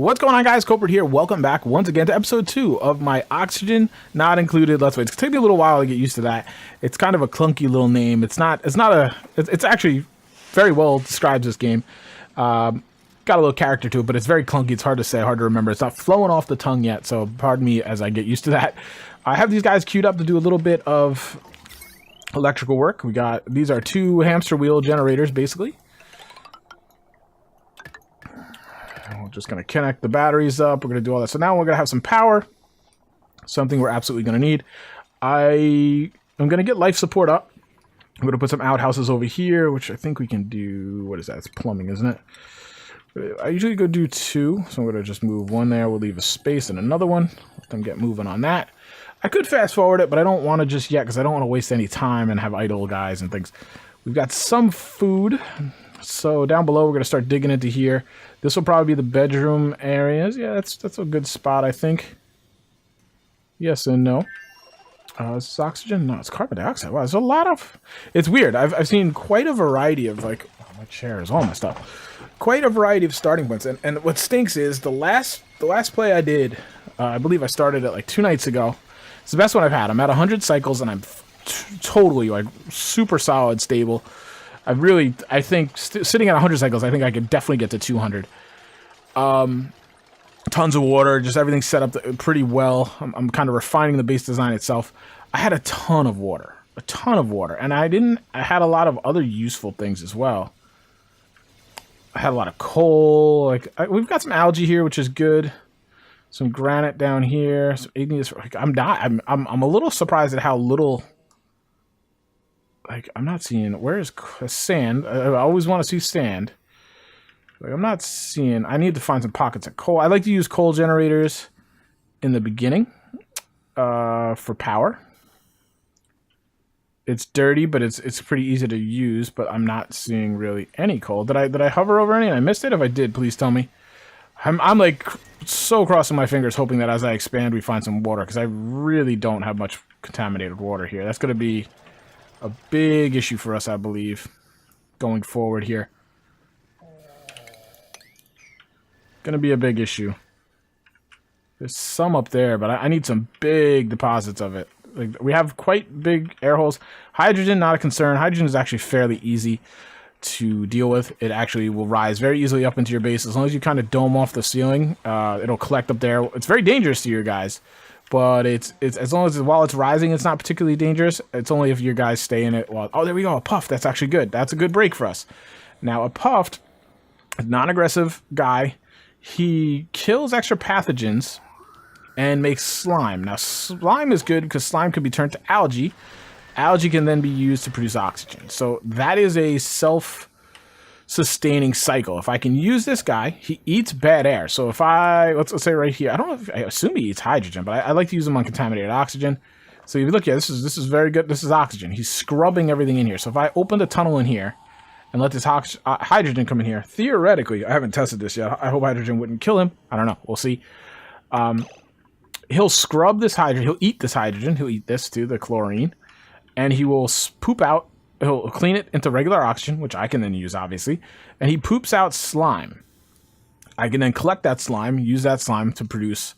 What's going on, guys? Kulprit here. Welcome back once again to episode 2 of my oxygen not included Let's Play. It's gonna take me a little while to get used to that. It's kind of a clunky little name. It's actually very well describes this game. Got a little character to it, but it's very clunky. It's hard to say, hard to remember. It's not flowing off the tongue yet, so pardon me as I get used to that. I have these guys queued up to do a little bit of electrical work. These are 2 hamster wheel generators, basically. We're just going to connect the batteries up. We're going to do all that. So now we're going to have some power. Something we're absolutely going to need. I am going to get life support up. I'm going to put some outhouses over here, which I think we can do. What is that? It's plumbing, isn't it? I usually go do 2. So I'm going to just move 1 there. We'll leave a space and another one. Let them get moving on that. I could fast forward it, but I don't want to just yet because I don't want to waste any time and have idle guys and things. We've got some food. So down below, we're going to start digging into here. This will probably be the bedroom areas. Yeah, that's a good spot, I think. Yes and no. Is this oxygen? No, it's carbon dioxide. Wow, there's a lot of... It's weird. I've seen quite a variety of, like... Oh, my chair is all messed up. Quite a variety of starting points. And what stinks is the last play I did, I believe I started it like 2 nights ago. It's the best one I've had. I'm at 100 cycles, and I'm totally, like, super solid, stable. I think sitting at 100 cycles, I think I could definitely get to 200. Tons of water, just everything set up pretty well. I'm kind of refining the base design itself. I had a ton of water, and I had a lot of other useful things as well. I had a lot of coal. We've got some algae here, which is good. Some granite down here. Some igneous. I'm a little surprised at how little. I'm not seeing... Where is sand? I always want to see sand. I'm not seeing... I need to find some pockets of coal. I like to use coal generators in the beginning for power. It's dirty, but it's pretty easy to use, but I'm not seeing really any coal. Did I hover over any and I missed it? If I did, please tell me. I'm like so crossing my fingers hoping that as I expand we find some water, because I really don't have much contaminated water here. That's going to be a big issue for us, I believe, going forward here. Gonna be a big issue. There's some up there, but I need some big deposits of it. Like, we have quite big air holes. Hydrogen, not a concern. Hydrogen is actually fairly easy to deal with. It actually will rise very easily up into your base. As long as you kind of dome off the ceiling, it'll collect up there. It's very dangerous to your guys. But it's as long as while it's rising, it's not particularly dangerous. It's only if your guys stay in it. Well, oh, there we go. A puff. That's actually good. That's a good break for us. Now, a puffed, non-aggressive guy, he kills extra pathogens and makes slime. Now, slime is good because slime can be turned to algae. Algae can then be used to produce oxygen. So that is a self-sustaining cycle. If I can use this guy, he eats bad air. So if let's say right here, I assume he eats hydrogen, but I like to use him on contaminated oxygen. So if you look, this is very good. This is oxygen. He's scrubbing everything in here. So if I open a tunnel in here and let this hydrogen come in here, theoretically, I haven't tested this yet. I hope hydrogen wouldn't kill him. I don't know. We'll see. He'll scrub this hydrogen. He'll eat this hydrogen. He'll eat this too, the chlorine, and he will poop out. He'll clean it into regular oxygen, which I can then use, obviously. And he poops out slime. I can then collect that slime, use that slime to produce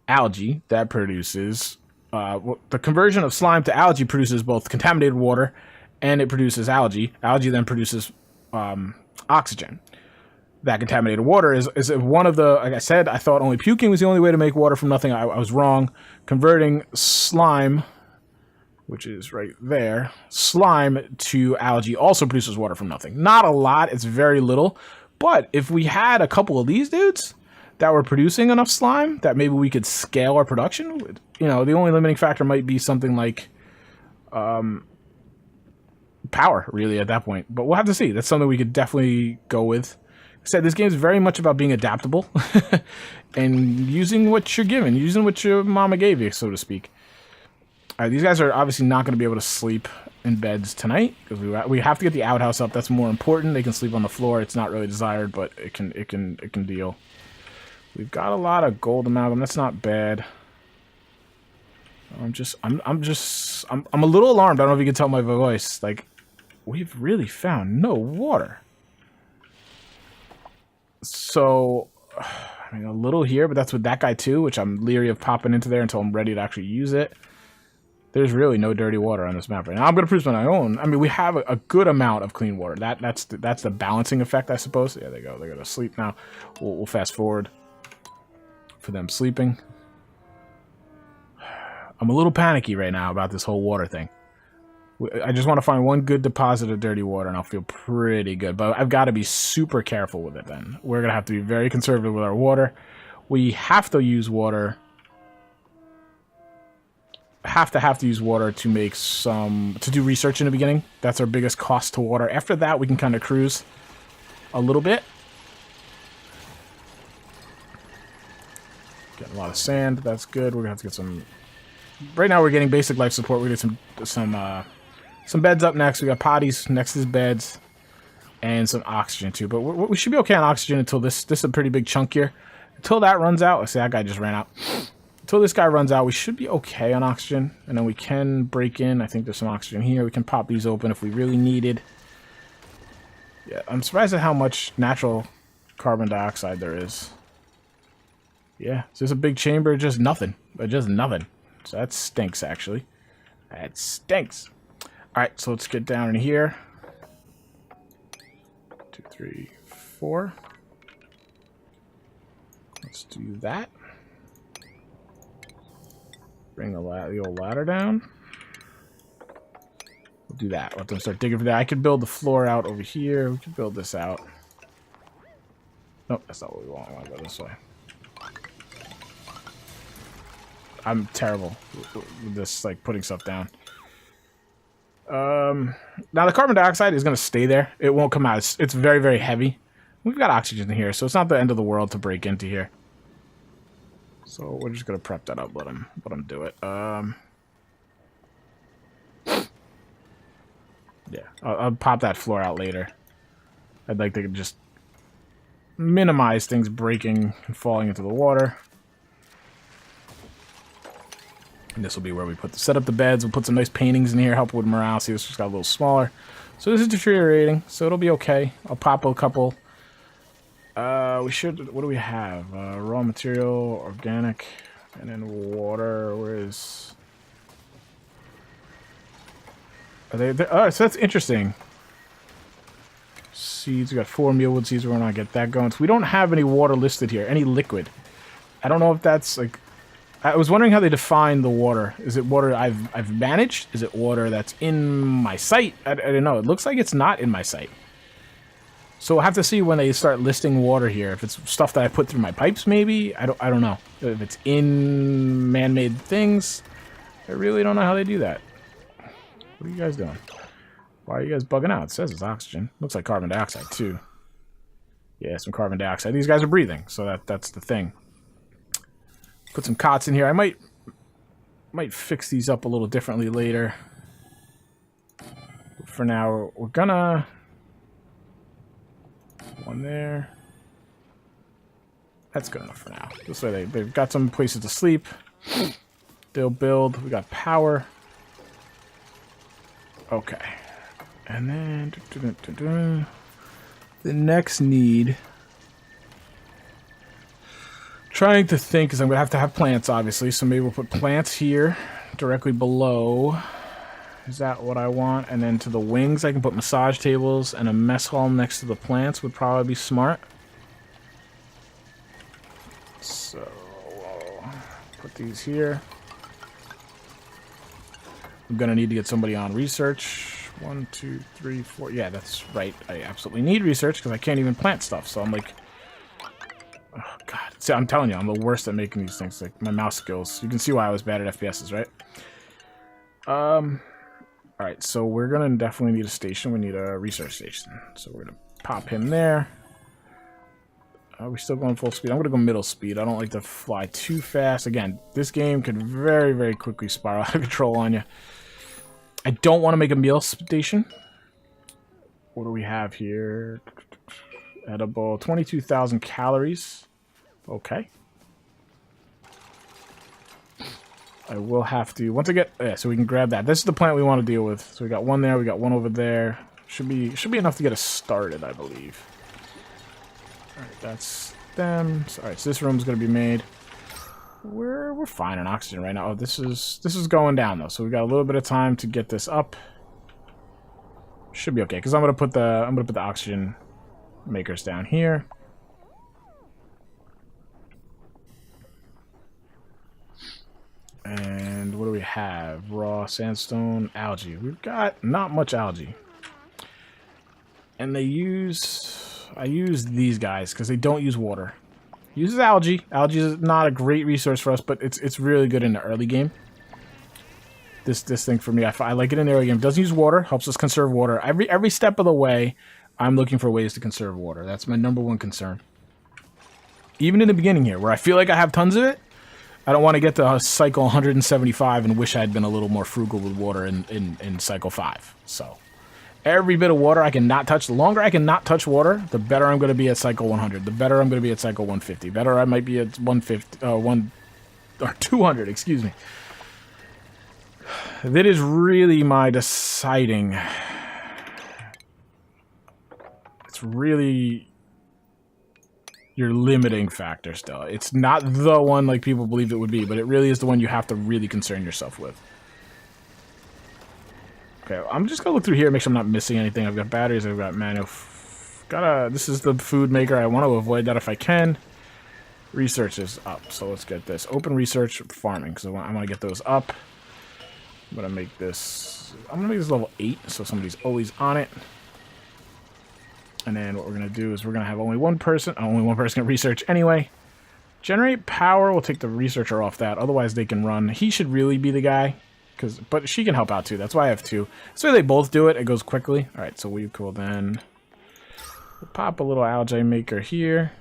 algae. That produces... the conversion of slime to algae produces both contaminated water and it produces algae. Algae then produces oxygen. That contaminated water is one of the... Like I said, I thought only puking was the only way to make water from nothing. I was wrong. Converting slime... which is right there, slime to algae also produces water from nothing. Not a lot, it's very little, but if we had a couple of these dudes that were producing enough slime that maybe we could scale our production, you know, the only limiting factor might be something like power, really, at that point. But we'll have to see. That's something we could definitely go with. Like I said, this game is very much about being adaptable and using what you're given, using what your mama gave you, so to speak. These guys are obviously not going to be able to sleep in beds tonight because we have to get the outhouse up. That's more important. They can sleep on the floor. It's not really desired, but it can deal. We've got a lot of gold amalgam. That's not bad. I'm a little alarmed. I don't know if you can tell my voice. Like, we've really found no water. So I mean, a little here, but that's with that guy too, which I'm leery of popping into there until I'm ready to actually use it. There's really no dirty water on this map right now. I'm going to produce my own. I mean, we have a good amount of clean water. That's the balancing effect, I suppose. Yeah, they go. They go to sleep now. We'll fast forward for them sleeping. I'm a little panicky right now about this whole water thing. I just want to find one good deposit of dirty water, and I'll feel pretty good. But I've got to be super careful with it then. We're going to have to be very conservative with our water. We have to use water... have to use water to make to do research in the beginning. That's our biggest cost to water. After that, we can kind of cruise a little bit. Getting a lot of sand. That's good. We're gonna have to get some. Right now, we're getting basic life support. We get some beds up next. We got potties next to these beds, and some oxygen too. But we should be okay on oxygen until this. This is a pretty big chunk here. Until that runs out. Let's see, that guy just ran out. Until this guy runs out, we should be okay on oxygen. And then we can break in. I think there's some oxygen here. We can pop these open if we really needed. Yeah, I'm surprised at how much natural carbon dioxide there is. Yeah, so there's a big chamber, just nothing. Just nothing. So that stinks, actually. That stinks. Alright, so let's get down in here. 2, 3, 4. Let's do that. Bring the old ladder down. We'll do that. Let them start digging for that. I could build the floor out over here. We could build this out. Nope, that's not what we want. I want to go this way. I'm terrible with this, like, putting stuff down. Now, the carbon dioxide is going to stay there. It won't come out. It's very, very heavy. We've got oxygen in here, so it's not the end of the world to break into here. So we're just gonna prep that up, let him do it. Yeah, I'll pop that floor out later. I'd like to just minimize things breaking and falling into the water. And this will be where we set up the beds. We'll put some nice paintings in here, help with morale. See, this just got a little smaller. So this is deteriorating, so it'll be okay. I'll pop a couple. We should... What do we have? Raw material, organic, and then water. Where is... Are they... Oh, so that's interesting. Seeds. We got 4 mealwood seeds. We're going to get that going. So we don't have any water listed here. Any liquid. I don't know if that's, like... I was wondering how they define the water. Is it water I've managed? Is it water that's in my site? I don't know. It looks like it's not in my site. So we'll have to see when they start listing water here. If it's stuff that I put through my pipes, maybe? I don't know. If it's in man-made things, I really don't know how they do that. What are you guys doing? Why are you guys bugging out? It says it's oxygen. Looks like carbon dioxide, too. Yeah, some carbon dioxide. These guys are breathing, so that's the thing. Put some cots in here. I might fix these up a little differently later. But for now, we're gonna... One there. That's good enough for now. This way they've got some places to sleep. They'll build. We got power. Okay. And then... The next need... Trying to think, because I'm going to have plants, obviously. So maybe we'll put plants here, directly below. Is that what I want? And then to the wings, I can put massage tables and a mess hall next to the plants would probably be smart. So, put these here. I'm going to need to get somebody on research. 1, 2, 3, 4. Yeah, that's right. I absolutely need research because I can't even plant stuff. So I'm like... Oh, God. See, I'm telling you, I'm the worst at making these things. Like, my mouse skills. You can see why I was bad at FPSs, right? Alright, so we're going to definitely need a station. We need a research station. So we're going to pop him there. Are we still going full speed? I'm going to go middle speed. I don't like to fly too fast. Again, this game can very, very quickly spiral out of control on you. I don't want to make a meal station. What do we have here? Edible. 22,000 calories. Okay. I will have to... Once I get... Yeah, so we can grab that. This is the plant we want to deal with. So we got one there. We got one over there. Should be enough to get us started, I believe. Alright, that's them. All right, so this room's going to be made. We're fine on oxygen right now. Oh, this is going down though, so we got a little bit of time to get this up. Should be okay because I'm gonna put the oxygen makers down here. And what do we have? Raw sandstone, algae. We've got not much algae. And I use these guys because they don't use water. Uses algae. Algae is not a great resource for us, but it's really good in the early game. This thing for me, I like it in the early game. Doesn't use water, helps us conserve water. Every step of the way, I'm looking for ways to conserve water. That's my #1 concern. Even in the beginning here, where I feel like I have tons of it, I don't want to get to cycle 175 and wish I had been a little more frugal with water in cycle 5. So every bit of water I can not touch. The longer I can not touch water, the better I'm going to be at cycle 100. The better I'm going to be at cycle 150. Better I might be at 200. Excuse me. That is really my deciding. It's really your limiting factor still. It's not the one like people believe it would be, but it really is the one you have to really concern yourself with. Okay, I'm just gonna look through here, make sure I'm not missing anything. I've got batteries, I've got manual. This is the food maker. I want to avoid that if I can. Research is up, so let's get this. Open research farming, because I want to get those up. I'm gonna make this level 8, so somebody's always on it. And then what we're gonna do is we're gonna have only one person can research anyway. Generate power, we'll take the researcher off that, otherwise they can run. He should really be the guy. But she can help out too. That's why I have 2. So they both do it. It goes quickly. All right, so we cool then. We'll pop a little algae maker here.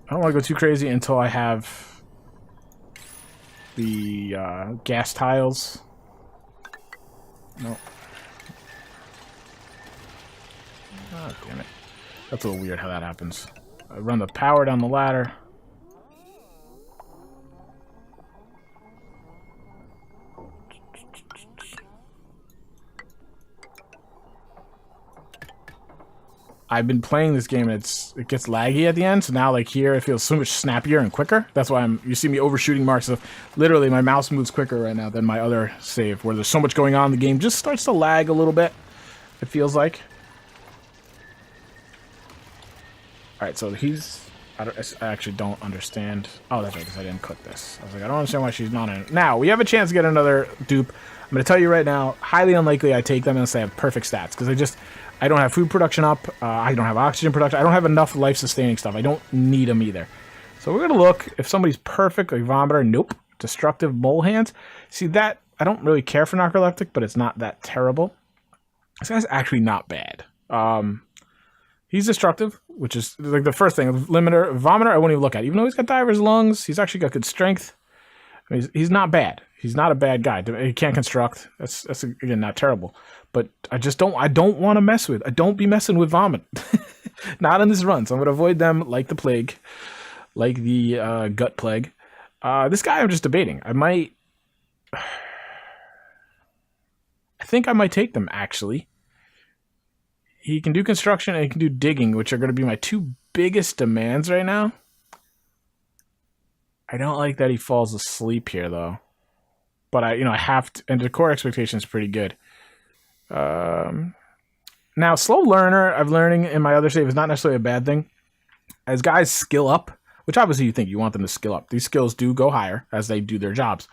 I don't want to go too crazy until I have the gas tiles. Nope. Oh, damn it. That's a little weird how that happens. I run the power down the ladder. I've been playing this game and it gets laggy at the end, so now like here it feels so much snappier and quicker. That's why you see me overshooting marks. So literally my mouse moves quicker right now than my other save, where there's so much going on. The game just starts to lag a little bit, it feels like. Alright, so I actually don't understand. Oh, that's right, because I didn't cook this. I was like, I don't understand why she's not in it. Now, we have a chance to get another dupe. I'm going to tell you right now, highly unlikely I take them unless they have perfect stats, because I don't have food production up, I don't have oxygen production, I don't have enough life-sustaining stuff. I don't need them either. So we're going to look, if somebody's perfect, like Vomiter, nope. Destructive Mole Hands. See, that, I don't really care for Narcoleptic, but it's not that terrible. This guy's actually not bad. He's destructive, which is like the first thing. Limiter, Vomiter, I won't even look at. Even though he's got Diver's Lungs, he's actually got good strength. I mean, he's not bad. He's not a bad guy. He can't construct. That's again, not terrible. But I don't want to mess with. I don't be messing with Vomit. Not in this run. So I'm going to avoid them like the plague. Like the gut plague. This guy I'm just debating. I think I might take them, actually. He can do construction and he can do digging, which are going to be my 2 biggest demands right now. I don't like that he falls asleep here, though. But I have to, and the core expectation is pretty good. Now, slow learner, I'm learning in my other save is not necessarily a bad thing. As guys skill up, which obviously you want them to skill up. These skills do go higher as they do their jobs.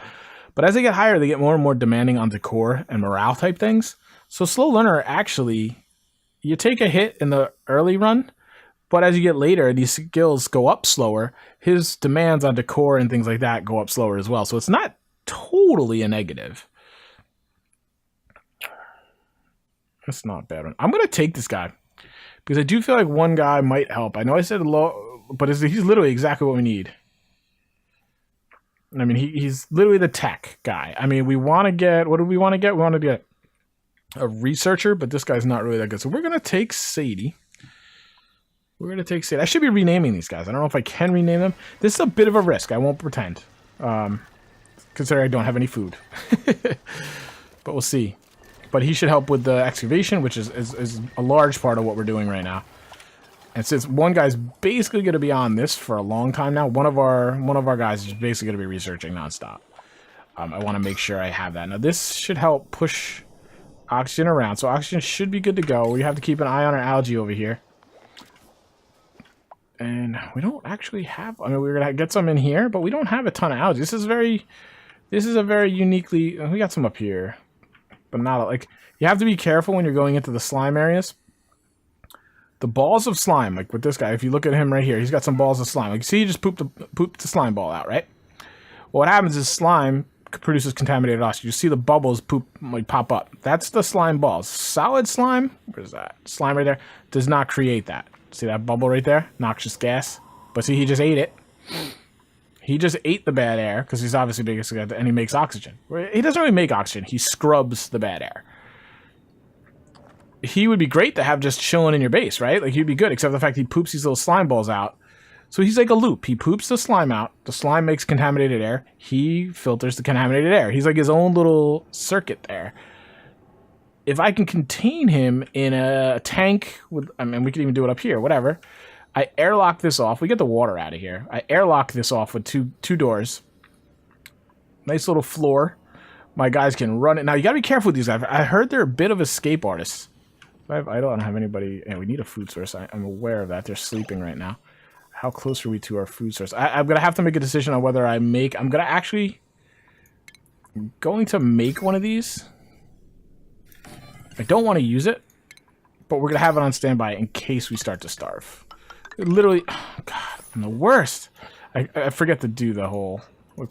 But as they get higher, they get more and more demanding on decor and morale type things. So slow learner, actually, you take a hit in the early run, but as you get later, these skills go up slower. His demands on decor and things like that go up slower as well. So it's not totally a negative. That's not a bad one. I'm going to take this guy because I do feel like one guy might help. I know I said low, but he's literally exactly what we need. I mean, he's literally the tech guy. I mean, we want to get, what do we want to get? We want to get a researcher, but this guy's not really that good. So we're going to take Sadie. I should be renaming these guys. I don't know if I can rename them. This is a bit of a risk. I won't pretend. Considering I don't have any food. But we'll see. But he should help with the excavation, which is a large part of what we're doing right now. And since one guy's basically going to be on this for a long time now, one of our guys is basically going to be researching nonstop. I want to make sure I have that. Now this should help push oxygen around, so oxygen should be good to go. We have to keep an eye on our algae over here. And we don't actually have... I mean, we're going to get some in here, but we don't have a ton of algae. This is a very uniquely... We got some up here, but not... Like, you have to be careful when you're going into the slime areas. The balls of slime, like with this guy, if you look at him right here, he's got some balls of slime. Like, see, he just pooped the slime ball out, right? Well, what happens is slime produces contaminated oxygen. You see the bubbles pop up. That's the slime balls. Solid slime, where's that? Slime right there, does not create that. See that bubble right there? Noxious gas. But see, he just ate it. He just ate the bad air, because he's obviously big, and he makes oxygen. He doesn't really make oxygen. He scrubs the bad air. He would be great to have just chilling in your base, right? Like, he'd be good, except the fact he poops these little slime balls out. So he's like a loop. He poops the slime out. The slime makes contaminated air. He filters the contaminated air. He's like his own little circuit there. If I can contain him in a tank with... I mean, we could even do it up here, whatever. I airlock this off. We get the water out of here. I airlock this off with two doors. Nice little floor. My guys can run it. Now, you got to be careful with these guys. I heard they're a bit of escape artists. I don't have anybody... And we need a food source. I'm aware of that. They're sleeping right now. How close are we to our food source? I'm going to have to make a decision on whether I make... I'm going to make one of these. I don't want to use it, but we're going to have it on standby in case we start to starve. It literally... Oh, God, I'm the worst. I forget to do the whole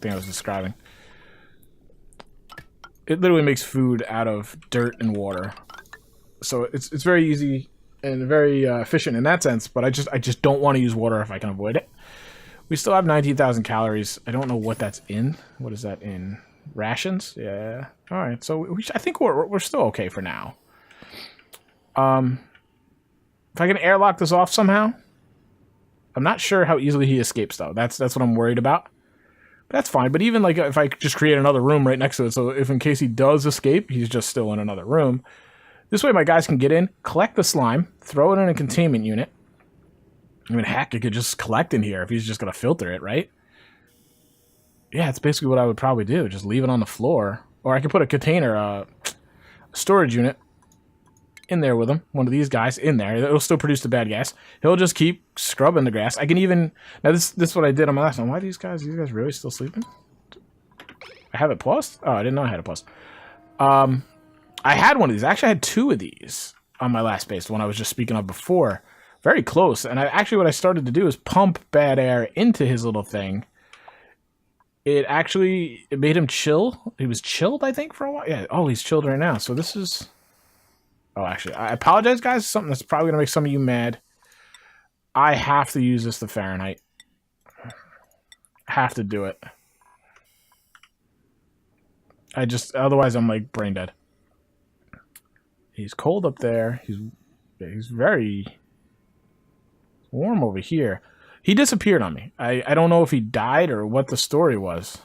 thing I was describing. It literally makes food out of dirt and water. So it's very easy and very efficient in that sense, but I just don't want to use water if I can avoid it. We still have 19,000 calories. I don't know what that's in. What is that in? Rations? Yeah. All right. So I think we're still okay for now. If I can airlock this off somehow, I'm not sure how easily he escapes though. That's what I'm worried about. But that's fine. But even like if I just create another room right next to it, so if in case he does escape, he's just still in another room. This way my guys can get in, collect the slime, throw it in a containment unit. I mean, heck, it could just collect in here if he's just going to filter it, right? Yeah, that's basically what I would probably do. Just leave it on the floor. Or I could put a container, a storage unit in there with him. One of these guys in there. It'll still produce the bad gas. He'll just keep scrubbing the grass. I can even... Now, this is what I did on my last one. Why are these guys really still sleeping? I have it paused? Oh, I didn't know I had it paused. I had one of these. Actually, I had two of these on my last base, the one I was just speaking of before. Very close. And what I started to do is pump bad air into his little thing. It made him chill. He was chilled, I think, for a while. Yeah. Oh, he's chilled right now. So this is... Oh, actually, I apologize, guys. Something that's probably going to make some of you mad. I have to use this to Fahrenheit. Have to do it. Otherwise I'm like brain dead. He's cold up there. He's very warm over here. He disappeared on me. I don't know if he died or what the story was.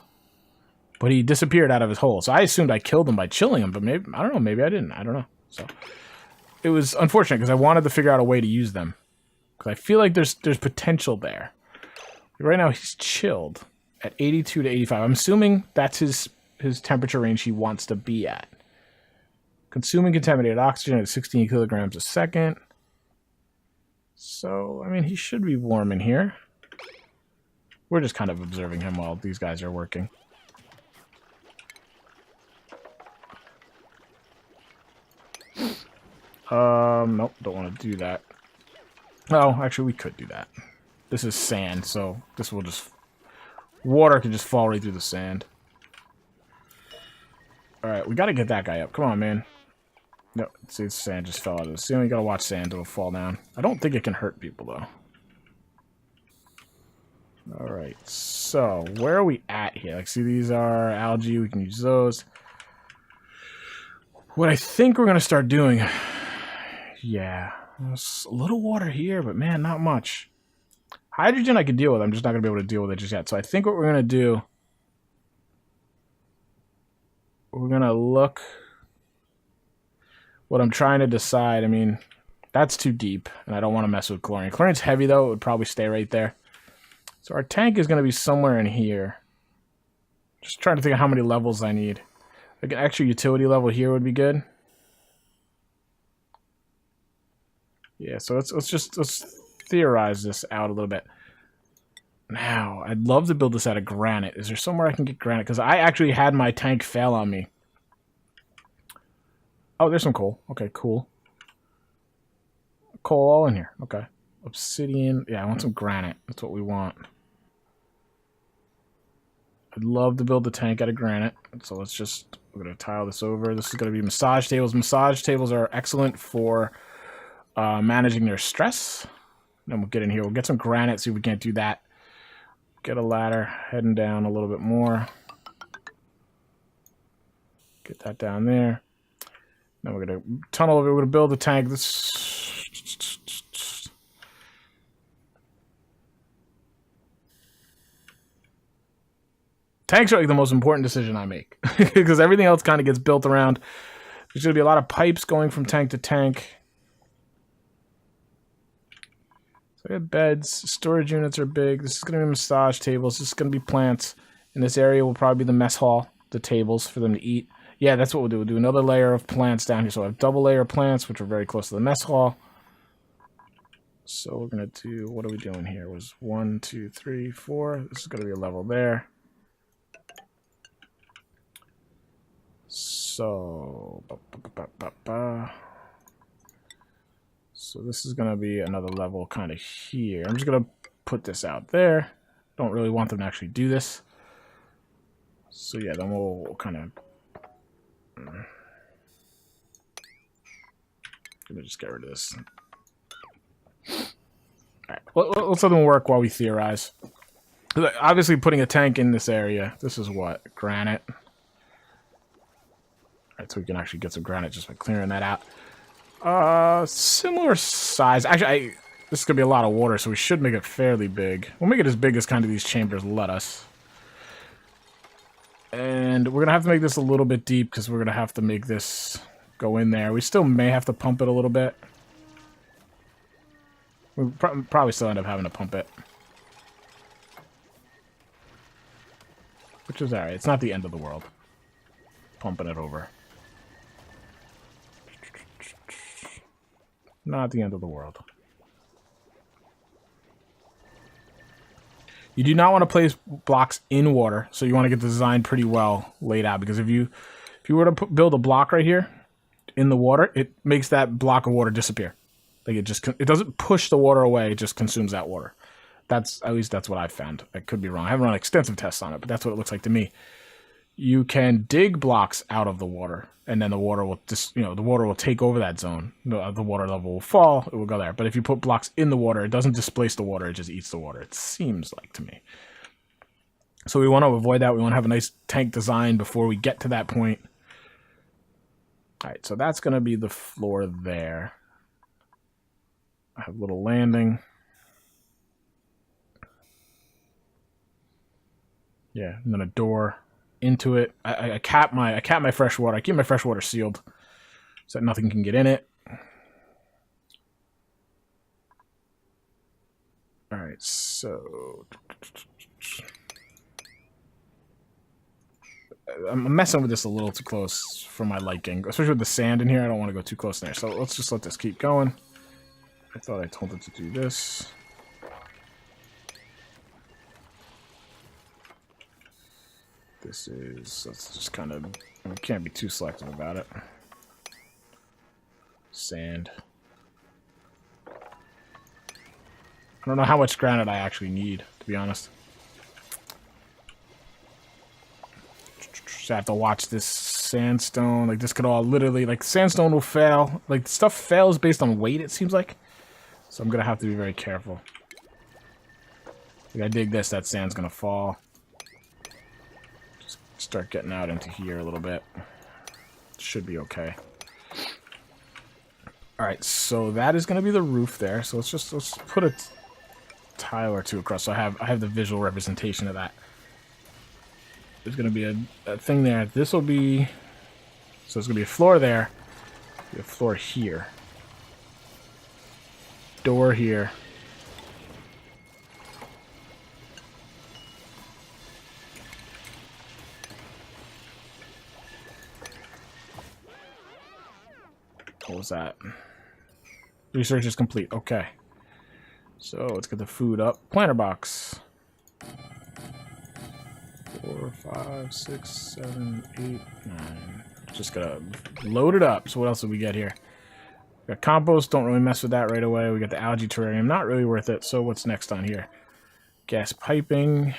But he disappeared out of his hole. So I assumed I killed him by chilling him, but maybe I don't know, maybe I didn't. I don't know. So it was unfortunate because I wanted to figure out a way to use them. Because I feel like there's potential there. Right now he's chilled at 82 to 85. I'm assuming that's his temperature range he wants to be at. Consuming contaminated oxygen at 16 kilograms a second. So, I mean, he should be warm in here. We're just kind of observing him while these guys are working. Nope, don't want to do that. Oh, actually, we could do that. This is sand, so this will just... Water can just fall right through the sand. Alright, we gotta get that guy up. Come on, man. No, see, sand just fell out of the ceiling. You gotta watch sand, it'll fall down. I don't think it can hurt people, though. Alright, so, where are we at here? Like, see, these are algae, we can use those. What I think we're gonna start doing... Yeah, there's a little water here, but man, not much. Hydrogen I can deal with, I'm just not gonna be able to deal with it just yet. So I think what we're gonna do... We're gonna look... What I'm trying to decide, I mean, That's too deep, and I don't want to mess with chlorine. Chlorine's heavy, though. It would probably stay right there. So our tank is going to be somewhere in here. Just trying to think of how many levels I need. Like an extra utility level here would be good. Yeah, so let's theorize this out a little bit. Now, I'd love to build this out of granite. Is there somewhere I can get granite? Because I actually had my tank fail on me. Oh, there's some coal. Okay, cool. Coal all in here. Okay. Obsidian. Yeah, I want some granite. That's what we want. I'd love to build the tank out of granite. So we're going to tile this over. This is going to be massage tables. Massage tables are excellent for managing their stress. Then we'll get in here. We'll get some granite, see if we can't do that. Get a ladder, heading down a little bit more. Get that down there. Now we're going to tunnel over. We're going to build the tank. Tanks are like the most important decision I make. Because everything else kind of gets built around. There's going to be a lot of pipes going from tank to tank. So we have beds. Storage units are big. This is going to be massage tables. This is going to be plants. In this area will probably be the mess hall. The tables for them to eat. Yeah, that's what we'll do. We'll do another layer of plants down here. So I have double layer of plants, which are very close to the mess hall. So we're going to do, what are we doing here? It was 1, 2, 3, 4. This is going to be a level there. So, so this is going to be another level kind of here. I'm just going to put this out there. Don't really want them to actually do this. So yeah, then we'll kind of... Let me just get rid of this. Alright, let's let them work while we theorize. Obviously, putting a tank in this area, this is what? Granite. Alright, so we can actually get some granite just by clearing that out. Similar size. Actually, this is going to be a lot of water, so we should make it fairly big. We'll make it as big as kind of these chambers let us. And we're going to have to make this a little bit deep because we're going to have to make this go in there. We still may have to pump it a little bit. We'll probably still end up having to pump it. Which is alright. It's not the end of the world. Pumping it over. Not the end of the world. You do not want to place blocks in water, so you want to get the design pretty well laid out. Because if you were to build a block right here in the water, it makes that block of water disappear. Like it doesn't push the water away; it just consumes that water. At least that's what I've found. I could be wrong. I haven't run extensive tests on it, but that's what it looks like to me. You can dig blocks out of the water, and then the water will the water will take over that zone. The water level will fall; it will go there. But if you put blocks in the water, it doesn't displace the water; it just eats the water. It seems like to me. So we want to avoid that. We want to have a nice tank design before we get to that point. All right, so that's going to be the floor there. I have a little landing. Yeah, and then a door into it. I cap my fresh water. I keep my fresh water sealed so that nothing can get in it. All right, so I'm messing with this a little too close for my liking, especially with the sand in here. I don't want to go too close in there. So let's just let this keep going. I thought I told it to do this. Let's just kind of, we can't be too selective about it. Sand. I don't know how much granite I actually need, to be honest. Just have to watch this sandstone. Like, this could all literally, like, sandstone will fail. Like, stuff fails based on weight, it seems like. So I'm going to have to be very careful. If I dig this, that sand's going to fall. Just start getting out into here a little bit. Should be okay. Alright, so that is going to be the roof there. So let's put a tile or two across. So I have the visual representation of that. There's going to be a thing there. This will be... So there's going to be a floor there. A floor here. door here. What was that? Research is complete. Okay. So let's get the food up. Planter box. 4, 5, 6, 7, 8, 9. Just gotta load it up. So what else did we get here? We got compost. Don't really mess with that right away. We got the algae terrarium. Not really worth it. So what's next on here? Gas piping.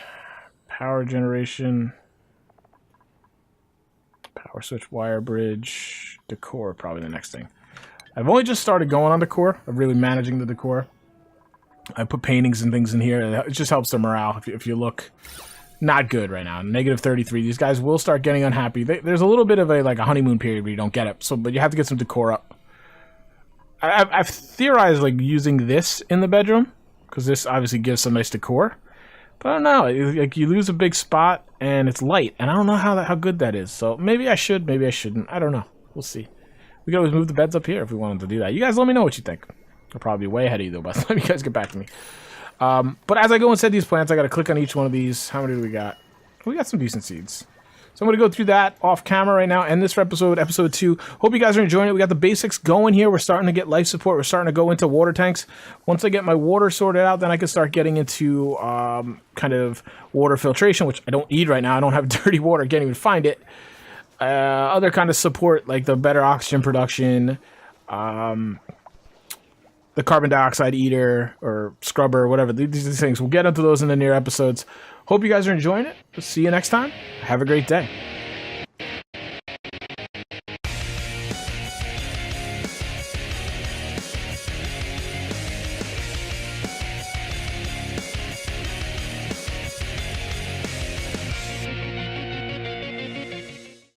Power generation. Power switch, wire bridge. Decor, probably the next thing. I've only just started going on decor. I'm really managing the decor. I put paintings and things in here. It just helps the morale. If you look not good right now, -33. These guys will start getting unhappy. There's a little bit of a honeymoon period where you don't get it. So, but you have to get some decor up. I've theorized like using this in the bedroom because this obviously gives some nice decor. But I don't know. Like you lose a big spot and it's light, and I don't know how good that is. So maybe I should, maybe I shouldn't. I don't know. We'll see. We can always move the beds up here if we wanted to do that. You guys let me know what you think. I'll probably be way ahead of you, though, by the time you guys get back to me. But as I go and set these plants, I got to click on each one of these. How many do we got? We got some decent seeds. So I'm going to go through that off camera right now, end this episode, episode 2. Hope you guys are enjoying it. We got the basics going here. We're starting to get life support. We're starting to go into water tanks. Once I get my water sorted out, then I can start getting into kind of water filtration, which I don't need right now. I don't have dirty water. Can't even find it. Other kind of support, like the better oxygen production, the carbon dioxide eater or scrubber, whatever. These things. We'll get into those in the near episodes. Hope you guys are enjoying it. See you next time. Have a great day.